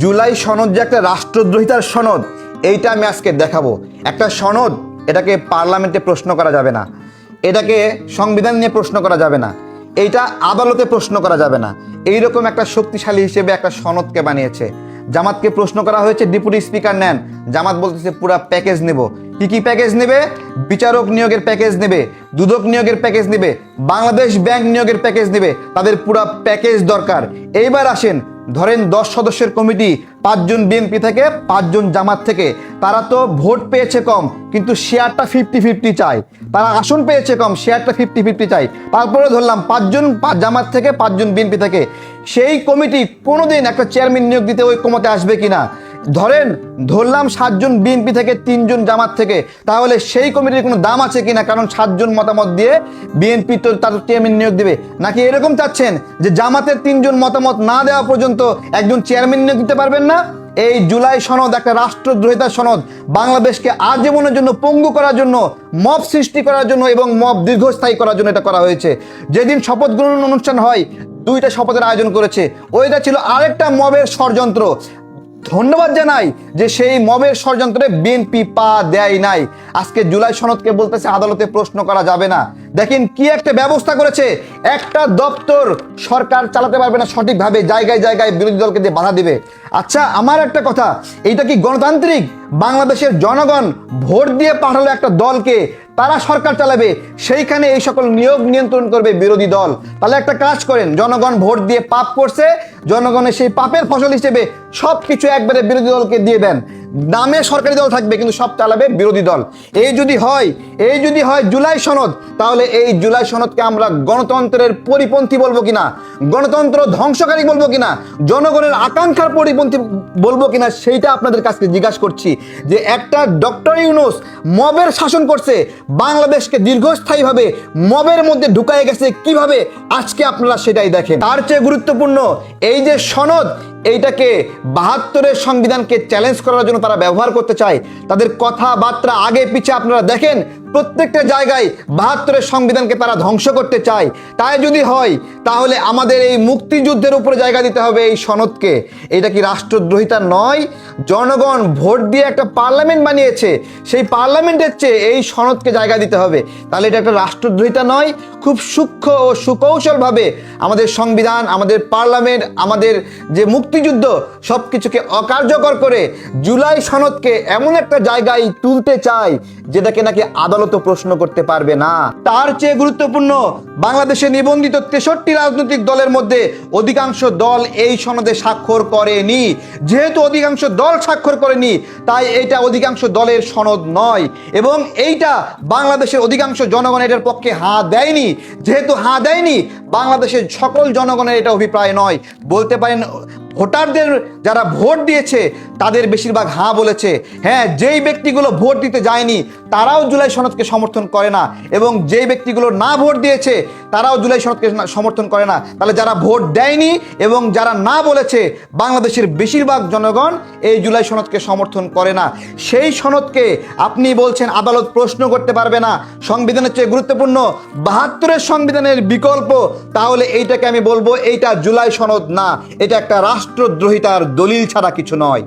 জুলাই সনদ যে একটা রাষ্ট্রদ্রোহিতার সনদ, এইটা আমি আজকে দেখাবো। একটা সনদ, এটাকে পার্লামেন্টে প্রশ্ন করা যাবে না, এটাকে সংবিধান নিয়ে প্রশ্ন করা যাবে না, এইটা আদালতে প্রশ্ন করা যাবে না। এইরকম একটা শক্তিশালী হিসেবে একটা সনদকে বানিয়েছে। জামাতকে প্রশ্ন করা হয়েছে ডেপুটি স্পিকার নেন, জামাত বলতেছে পুরা প্যাকেজ নেব। কি কি প্যাকেজ নেবে? বিচারক নিয়োগের প্যাকেজ নেবে, দুদক নিয়োগের প্যাকেজ নেবে, বাংলাদেশ ব্যাংক নিয়োগের প্যাকেজ নেবে, তাদের পুরা প্যাকেজ দরকার। এইবার আসেন, ধরেন 10 সদস্যের কমিটি, 5 জন বিএনপি থেকে, 5 জন জামাত থেকে। তারা তো ভোট পেয়েছে কম, কিন্তু শেয়ারটা 50-50 চায়। তারা আসন পেয়েছে কম, শেয়ারটা 50-50 চাই। তারপরে ধরলাম 5 জন জামাত থেকে, 5 জন বিএনপি থেকে। সেই কমিটি কোনোদিন একটা চেয়ারম্যান নিয়োগ দিতে ওই ক্ষমতা আসবে কিনা? ধরলাম 7 জন বিএনপি থেকে, 3 জন জামাত থেকে। তাহলে সেই কমিটির কোনো দাম আছে কিনা? কারণ 7 জন মতামত দিয়ে বিএনপি তো তার চেয়ারম্যান নিয়োগ দিবে। নাকি এরকম চাচ্ছেন যে জামাতের 3 জন মতামত না দেওয়া পর্যন্ত একজন চেয়ারম্যান নিয়োগ দিতে পারবেন না? এই জুলাই সনদ একটা রাষ্ট্রদ্রোহিতার সনদ। বাংলাদেশকে আজীবনের জন্য পঙ্গু করার জন্য, মব সৃষ্টি করার জন্য এবং মব দীর্ঘস্থায়ী করার জন্য এটা করা হয়েছে। যেদিন শপথ গ্রহণ অনুষ্ঠান হয়, 2টা শপথের আয়োজন করেছে, ওইটা ছিল আরেকটা মবের ষড়যন্ত্র। ধন্যবাদ জানাই যে সেই মবের ষড়যন্ত্রে বিএনপি পা দেয় নাই। আজকে জুলাই সনদকে বলতেছে আদালতে প্রশ্ন করা যাবে না। দেখেন কি একটা ব্যবস্থা করেছে। একটা দপ্তর সরকার চালাতে পারবে না সঠিকভাবে, জায়গায় জায়গায় বিরোধী দলকে দিয়ে বাধা দিবে। আচ্ছা, আমার একটা কথা, এইটা কি গণতান্ত্রিক? বাংলাদেশের জনগণ ভোট দিয়ে পাঠালো একটা দলকে, তারা সরকার চালাবে, সেইখানে এই সকল নিয়োগ নিয়ন্ত্রণ করবে বিরোধী দল। তাহলে একটা কাজ করেন, জনগণ ভোট দিয়ে পাপ করছে, জনগণের সেই পাপের ফসল হিসেবে সবকিছু একবারে বিরোধী দলকে দিয়ে দেন। নামে সরকারি দল থাকবে, কিন্তু সব চালাবে বিরোধী দল। এই যদি হয় জুলাই সনদ, তাহলে এই জুলাই সনদকে আমরা গণতন্ত্রের পরিপন্থী বলবো কিনা, গণতন্ত্র ধ্বংসকারী বলবো কিনা, জনগণের আকাঙ্ক্ষার পরিপন্থী বলবো কিনা, সেইটা আপনাদের কাছে জিজ্ঞাসা করছি। যে একটা ডক্টর ইউনূস মবের শাসন করছে, বাংলাদেশকে দীর্ঘস্থায়ীভাবে মবের মধ্যে ঢুকায় গেছে কিভাবে, আজকে আপনারা সেটাই দেখেন। তার চেয়ে গুরুত্বপূর্ণ এই যে সনদ, এইটাকে 72-এর সংবিধানকে চ্যালেঞ্জ করার জন্য তারা ব্যবহার করতে চায়। তাদের কথাবার্তা আগে পিছে আপনারা দেখেন, প্রত্যেকটা জায়গায় 72-এর সংবিধানকে তারা ধ্বংস করতে চায়। তাই যদি হয়, তাহলে আমাদের এই মুক্তিযুদ্ধের উপরে জায়গা দিতে হবে এই সনদকে। এটা কি রাষ্ট্রদ্রোহিতা নয়? জনগণ ভোট দিয়ে একটা পার্লামেন্ট বানিয়েছে, সেই পার্লামেন্টের চেয়ে এই সনদকে জায়গা দিতে হবে। তাহলে এটা একটা রাষ্ট্রদ্রোহিতা নয়? খুব সূক্ষ্ম ও সুকৌশলভাবে আমাদের সংবিধান, আমাদের পার্লামেন্ট, আমাদের যে মুক্তিযুদ্ধ, সব কিছুকে অকার্যকর করে জুলাই সনদকে এমন একটা জায়গায় তুলতে চায় যেটাকে নাকি আদালত প্রশ্ন করতে পারবে না। তার চেয়ে গুরুত্বপূর্ণ, বাংলাদেশে নিবন্ধিত 63 রাজনৈতিক দলের মধ্যে অধিকাংশ দল এই সনদে স্বাক্ষর করেনি। যেহেতু অধিকাংশ দল স্বাক্ষর করেনি, তাই এটা অধিকাংশ দলের সনদ নয়। এবং এইটা বাংলাদেশের অধিকাংশ জনগণ এটার পক্ষে হাঁ দেয়নি। যেহেতু হাঁ দেয়নি, বাংলাদেশের সকল জনগণের এটা অভিপ্রায় নয়। বলতে পারেন ভোটারদের যারা ভোট দিয়েছে তাদের বেশিরভাগ হাঁ বলেছে। হ্যাঁ, যেই ব্যক্তিগুলো ভোট দিতে যায়নি তারাও জুলাই সনদকে সমর্থন করে না, এবং যেই ব্যক্তিগুলো না ভোট দিয়েছে তারাও জুলাই সনদকে সমর্থন করে না। তাহলে যারা ভোট দেয়নি এবং যারা না বলেছে, বাংলাদেশের বেশিরভাগ জনগণ এই জুলাই সনদকে সমর্থন করে না। সেই সনদকে আপনি বলছেন আদালত প্রশ্ন করতে পারবে না, সংবিধানের চেয়ে গুরুত্বপূর্ণ 72-এর সংবিধানের বিকল্প। তাহলে এইটাকে আমি বলবো এইটা জুলাই সনদ না, এটা একটা রাষ্ট্রদ্রোহিতার দলিল ছাড়া কিছু নয়।